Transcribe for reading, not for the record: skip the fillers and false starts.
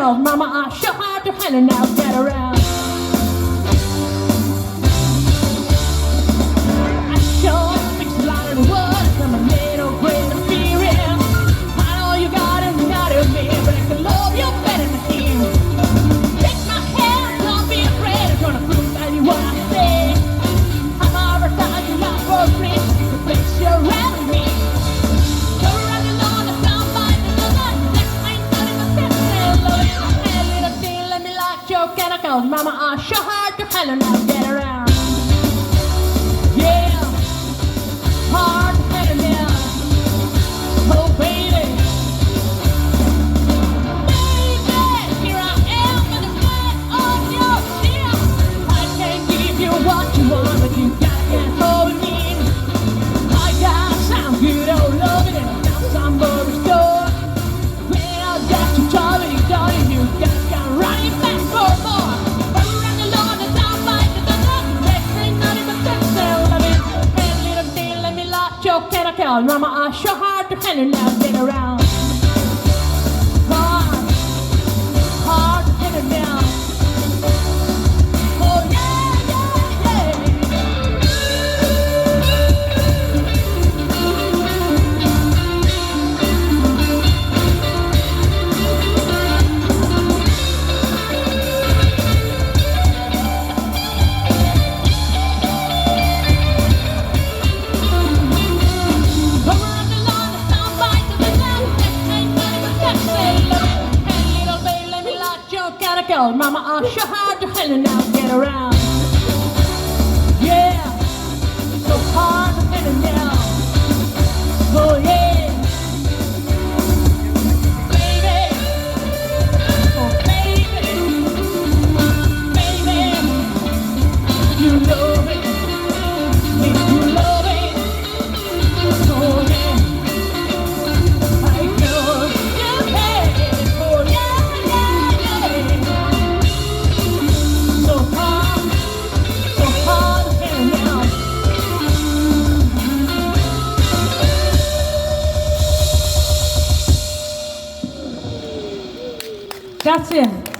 cause mama, I sure hard to handle now, get around. I sure speak a lot of words, I'm a little great experience. I know you got another me, but I can love you better than him. Take my hand, don't be afraid, I'm gonna prove that you what I say. I'm advertising you love for free, the place you're around me. Cause mama, I sure hard to handle now, get around. Yeah, hard to handle now. Oh baby, baby, here I am in the bed of your shell. I can't give you what you want, but you gotta get hold of me. I got some good old loving and I got some more store. When I got you trouble, darling, you got running back for more. Can I call mama? I sure hard to handle now, get around. Hard to handle now. Oh yeah, yeah, mama, I sure hard to handle now, get around. Yeah, so hard to handle now. Oh yeah, baby, oh baby, baby, you love it, if you love it, oh yeah, I know you can, oh yeah, yeah, yeah. Grazie.